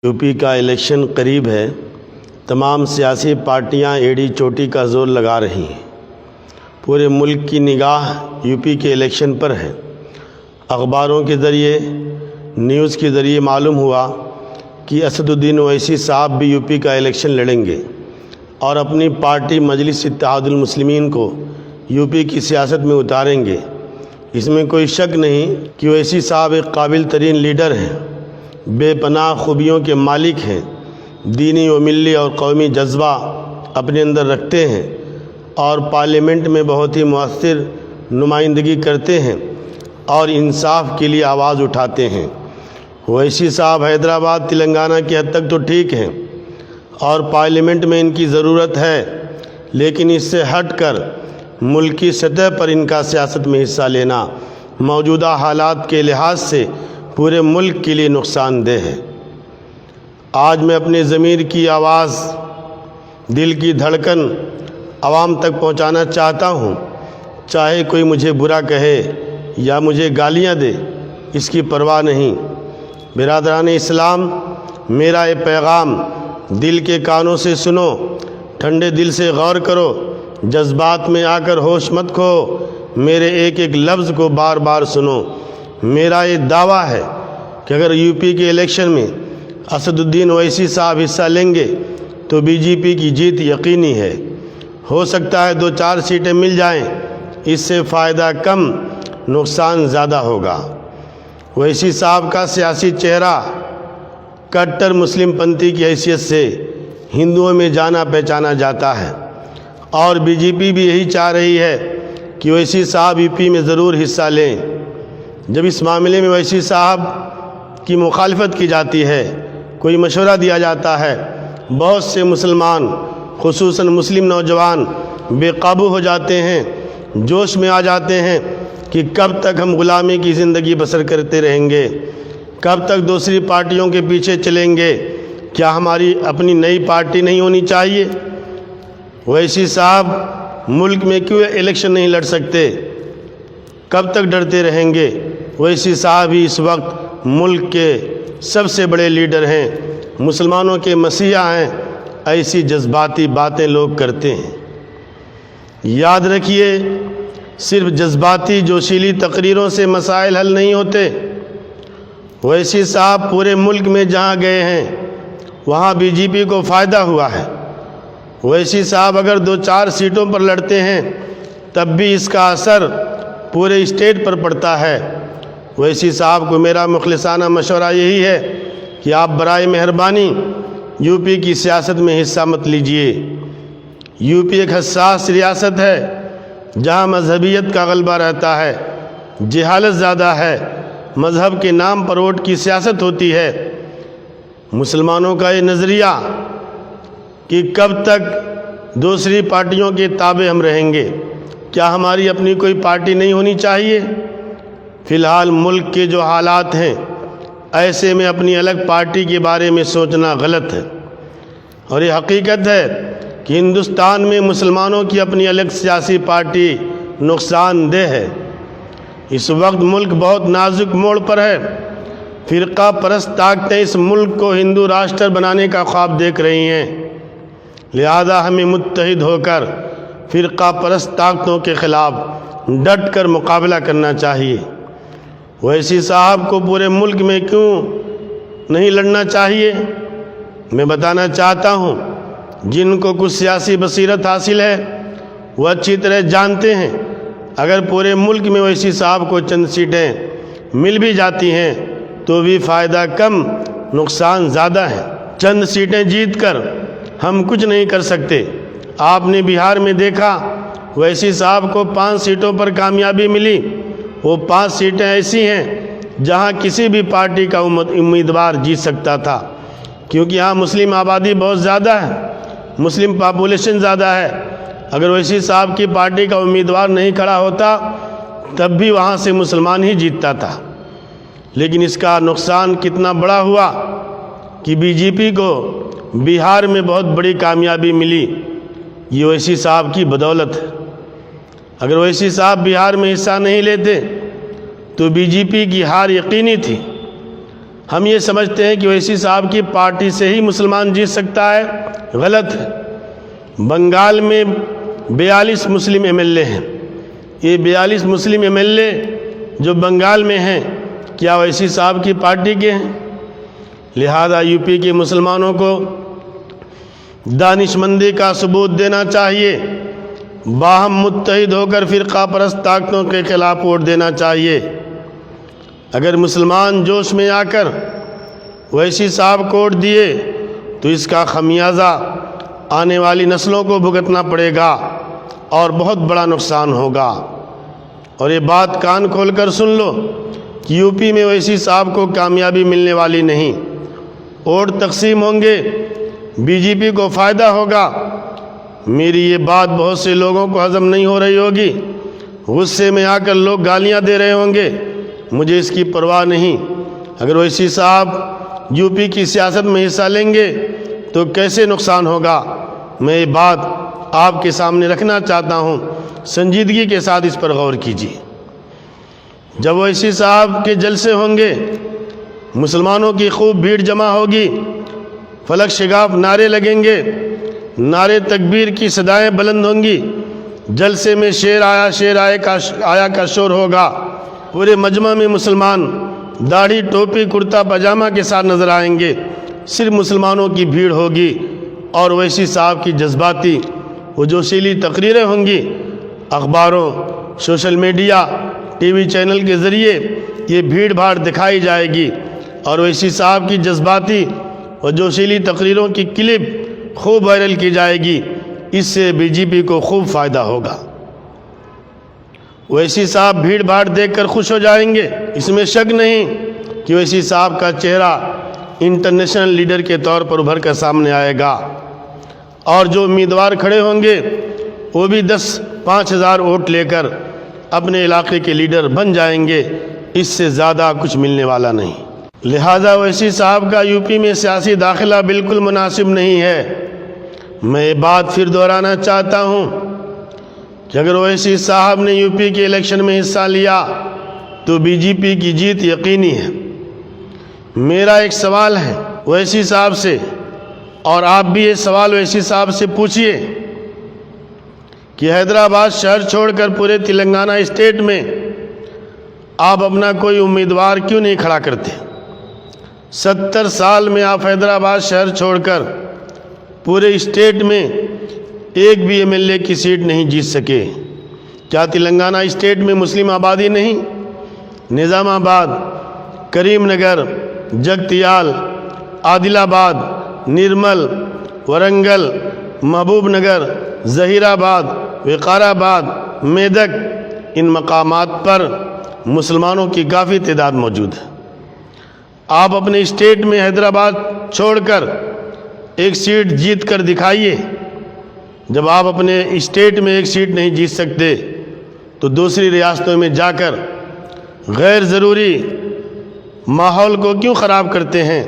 UP का election करीब है। तमाम सियासी पार्टियां एड़ी चोटी का जोर लगा रही हैं। पूरे मुल्क की निगाह यूपी के इलेक्शन पर है। अखबारों के ज़रिए, न्यूज़ के ज़रिए मालूम हुआ कि असदुद्दीन ओवैसी साहब भी यूपी का इलेक्शन लड़ेंगे और अपनी पार्टी मजलिस इत्तेहादुल मुस्लिमीन को यूपी की सियासत में उतारेंगे। इसमें कोई शक नहीं कि ओवैसी साहब एक काबिल तरीन लीडर हैं, बेपनाह खूबियों के मालिक हैं, दीनी व मिली और कौमी जज्बा अपने अंदर रखते हैं और पार्लियामेंट में बहुत ही मुअस्सिर नुमाइंदगी करते हैं और इंसाफ के लिए आवाज़ उठाते हैं। ओवैसी साहब हैदराबाद तेलंगाना की हद तक तो ठीक हैं और पार्लियामेंट में इनकी ज़रूरत है, लेकिन इससे हटकर मुल्की सतह पर इनका सियासत में हिस्सा लेना मौजूदा हालात के लिहाज से पूरे मुल्क के लिए नुकसानदेह है। आज मैं अपने ज़मीर की आवाज़, दिल की धड़कन आवाम तक पहुंचाना चाहता हूं। चाहे कोई मुझे बुरा कहे या मुझे गालियां दे, इसकी परवाह नहीं। बिरादरान इस्लाम, मेरा ये पैगाम दिल के कानों से सुनो, ठंडे दिल से गौर करो, जज्बात में आकर होश मत खो, मेरे एक एक लफ्ज़ को बार बार सुनो। मेरा ये दावा है कि अगर यूपी के इलेक्शन में असदुद्दीन ओवैसी साहब हिस्सा लेंगे तो बीजेपी की जीत यकीनी है। हो सकता है 2-4 सीटें मिल जाएं, इससे फ़ायदा कम नुकसान ज़्यादा होगा। ओवैसी साहब का सियासी चेहरा कट्टर मुस्लिम पंथी की हैसियत से हिंदुओं में जाना पहचाना जाता है और बीजेपी भी यही चाह रही है कि ओवैसी साहब यूपी में ज़रूर हिस्सा लें। जब इस मामले में ओवैसी साहब की मुखालफत की जाती है, कोई मशवरा दिया जाता है, बहुत से मुसलमान खुसूसन मुस्लिम नौजवान बेकाबू हो जाते हैं, जोश में आ जाते हैं कि कब तक हम ग़ुलामी की ज़िंदगी बसर करते रहेंगे, कब तक दूसरी पार्टियों के पीछे चलेंगे, क्या हमारी अपनी नई पार्टी नहीं होनी चाहिए? ओवैसी साहब मुल्क में क्यों इलेक्शन नहीं लड़ सकते? कब तक डरते रहेंगे? ओवैसी साहब ही इस वक्त मुल्क के सबसे बड़े लीडर हैं, मुसलमानों के मसीहा हैं। ऐसी जज्बाती बातें लोग करते हैं। याद रखिए, सिर्फ जज्बाती जोशीली तकरीरों से मसाइल हल नहीं होते। ओवैसी साहब पूरे मुल्क में जहाँ गए हैं वहाँ बीजेपी को फ़ायदा हुआ है। ओवैसी साहब अगर 2-4 सीटों पर लड़ते हैं तब भी इसका असर पूरे स्टेट पर पड़ता है। ओवैसी साहब को मेरा मुखलिसाना मशवरा यही है कि आप बराए मेहरबानी यूपी की सियासत में हिस्सा मत लीजिए। यूपी एक हसास रियासत है जहां मजहबियत का गलबा रहता है, जहालत ज़्यादा है, मज़हब के नाम पर वोट की सियासत होती है। मुसलमानों का ये नज़रिया कि कब तक दूसरी पार्टियों के ताबे हम रहेंगे, क्या हमारी अपनी कोई पार्टी नहीं होनी चाहिए? फ़िलहाल मुल्क के जो हालात हैं, ऐसे में अपनी अलग पार्टी के बारे में सोचना गलत है और ये हकीकत है कि हिंदुस्तान में मुसलमानों की अपनी अलग सियासी पार्टी नुकसानदेह है। इस वक्त मुल्क बहुत नाजुक मोड़ पर है। फ़िरका परस्त ताकतें इस मुल्क को हिंदू राष्ट्र बनाने का ख्वाब देख रही हैं। लिहाजा हमें मुत्तहिद होकर फ़िरका परस्त ताकतों के ख़िलाफ़ डट कर मुकाबला करना चाहिए। ओवैसी साहब को पूरे मुल्क में क्यों नहीं लड़ना चाहिए? मैं बताना चाहता हूँ, जिनको कुछ सियासी बसीरत हासिल है वो अच्छी तरह जानते हैं अगर पूरे मुल्क में ओवैसी साहब को चंद सीटें मिल भी जाती हैं तो भी फ़ायदा कम नुकसान ज़्यादा है। चंद सीटें जीत कर हम कुछ नहीं कर सकते। आपने बिहार में देखा, ओवैसी साहब को 5 सीटों पर कामयाबी मिली। वो 5 सीटें ऐसी हैं जहां किसी भी पार्टी का उम्मीदवार जीत सकता था, क्योंकि यहाँ मुस्लिम आबादी बहुत ज़्यादा है, मुस्लिम पॉपुलेशन ज़्यादा है। अगर ओवैसी साहब की पार्टी का उम्मीदवार नहीं खड़ा होता तब भी वहाँ से मुसलमान ही जीतता था। लेकिन इसका नुकसान कितना बड़ा हुआ कि बीजेपी को बिहार में बहुत बड़ी कामयाबी मिली। ये ओवैसी साहब की बदौलत है। अगर ओवैसी साहब बिहार में हिस्सा नहीं लेते तो बीजेपी की हार यकीनी थी। ہم یہ سمجھتے ہیں کہ اویسی صاحب کی پارٹی سے ہی مسلمان جیت سکتا ہے، غلط ہے۔ بنگال میں 42 مسلم ایم ایل اے ہیں۔ یہ 42 مسلم ایم ایل اے جو بنگال میں ہیں، کیا اویسی صاحب کی پارٹی کے ہیں؟ لہذا یو پی کے مسلمانوں کو دانش مندی کا ثبوت دینا چاہیے، باہم متحد ہو کر فرقہ پرست طاقتوں کے خلاف ووٹ دینا چاہیے۔ اگر مسلمان جوش میں آ کر اویسی صاحب کو ووٹ دیے تو اس کا خمیازہ آنے والی نسلوں کو بھگتنا پڑے گا اور بہت بڑا نقصان ہوگا۔ اور یہ بات کان کھول کر سن لو کہ یو پی میں اویسی صاحب کو کامیابی ملنے والی نہیں۔ ووٹ تقسیم ہوں گے، بی جے پی کو فائدہ ہوگا۔ میری یہ بات بہت سے لوگوں کو ہضم نہیں ہو رہی ہوگی، غصے میں آ کر لوگ گالیاں دے رہے ہوں گے، مجھے اس کی پرواہ نہیں۔ اگر اویسی صاحب یو پی کی سیاست میں حصہ لیں گے تو کیسے نقصان ہوگا، میں یہ بات آپ کے سامنے رکھنا چاہتا ہوں، سنجیدگی کے ساتھ اس پر غور کیجیے۔ جب اویسی صاحب کے جلسے ہوں گے، مسلمانوں کی خوب بھیڑ جمع ہوگی، فلک شگاف نعرے لگیں گے، نعرے تکبیر کی صدائیں بلند ہوں گی، جلسے میں شیر آیا کا شور ہوگا، پورے مجمع میں مسلمان داڑھی ٹوپی کرتا پاجامہ کے ساتھ نظر آئیں گے، صرف مسلمانوں کی بھیڑ ہوگی اور اویسی صاحب کی جذباتی و جوشیلی تقریریں ہوں گی۔ اخباروں، social media, T V channel کے ذریعے یہ بھیڑ بھاڑ دکھائی جائے گی اور اویسی صاحب کی جذباتی و جوشیلی تقریروں کی کلپ خوب وائرل کی جائے گی، اس سے بی جے پی کو خوب فائدہ ہوگا۔ اویسی صاحب بھیڑ بھاڑ دیکھ کر خوش ہو جائیں گے، اس میں شک نہیں کہ اویسی صاحب کا چہرہ انٹرنیشنل لیڈر کے طور پر ابھر کر سامنے آئے گا، اور جو امیدوار کھڑے ہوں گے وہ بھی 5,000 ووٹ لے کر اپنے علاقے کے لیڈر بن جائیں گے، اس سے زیادہ کچھ ملنے والا نہیں۔ لہذا اویسی صاحب کا یو پی میں سیاسی داخلہ بالکل مناسب نہیں ہے۔ میں یہ بات پھر دہرانا چاہتا ہوں کہ اگر اویسی صاحب نے یو پی کے الیکشن میں حصہ لیا تو بی جے پی کی جیت یقینی ہے۔ میرا ایک سوال ہے اویسی صاحب سے، اور آپ بھی یہ سوال اویسی صاحب سے پوچھئے کہ حیدرآباد شہر چھوڑ کر پورے تلنگانہ اسٹیٹ میں آپ اپنا کوئی امیدوار کیوں نہیں کھڑا کرتے؟ 70 سال میں آپ حیدرآباد شہر چھوڑ کر پورے اسٹیٹ میں ایک بھی ایم ایل اے کی سیٹ نہیں جیت سکے۔ کیا تلنگانہ اسٹیٹ میں مسلم آبادی نہیں؟ نظام آباد، کریم نگر، جگتیال، عادل آباد، نرمل، ورنگل، محبوب نگر، ظہیر آباد، وقار آباد، میدک، ان مقامات پر مسلمانوں کی کافی تعداد موجود ہے۔ آپ اپنے اسٹیٹ میں حیدرآباد چھوڑ کر ایک سیٹ جیت کر دکھائیے۔ جب آپ اپنے اسٹیٹ میں ایک سیٹ نہیں جیت سکتے تو دوسری ریاستوں میں جا کر غیر ضروری ماحول کو کیوں خراب کرتے ہیں؟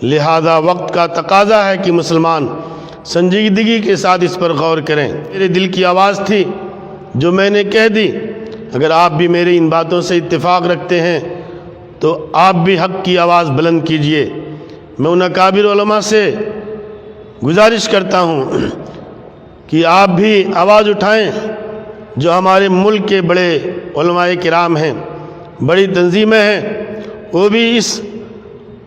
لہذا وقت کا تقاضا ہے کہ مسلمان سنجیدگی کے ساتھ اس پر غور کریں۔ میرے دل کی آواز تھی جو میں نے کہہ دی۔ اگر آپ بھی میری ان باتوں سے اتفاق رکھتے ہیں تو آپ بھی حق کی آواز بلند کیجئے۔ میں ان اکابر علماء سے گزارش کرتا ہوں کہ آپ بھی آواز اٹھائیں جو ہمارے ملک کے بڑے علماء کرام ہیں، بڑی تنظیمیں ہیں، وہ بھی اس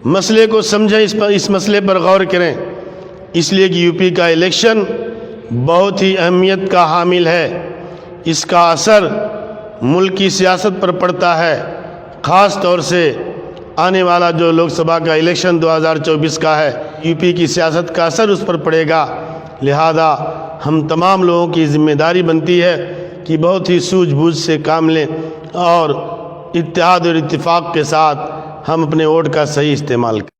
مسئلے کو سمجھیں، اس مسئلے پر غور کریں، اس لیے کہ یو پی کا الیکشن بہت ہی اہمیت کا حامل ہے۔ اس کا اثر ملک کی سیاست پر پڑتا ہے، خاص طور سے آنے والا جو لوک سبھا کا الیکشن 2024 کا ہے، یو پی کی سیاست کا اثر اس پر پڑے گا۔ لہذا ہم تمام لوگوں کی ذمہ داری بنتی ہے کہ بہت ہی سوجھ بوجھ سے کام لیں اور اتحاد اور اتفاق کے ساتھ ہم اپنے ووٹ کا صحیح استعمال کریں۔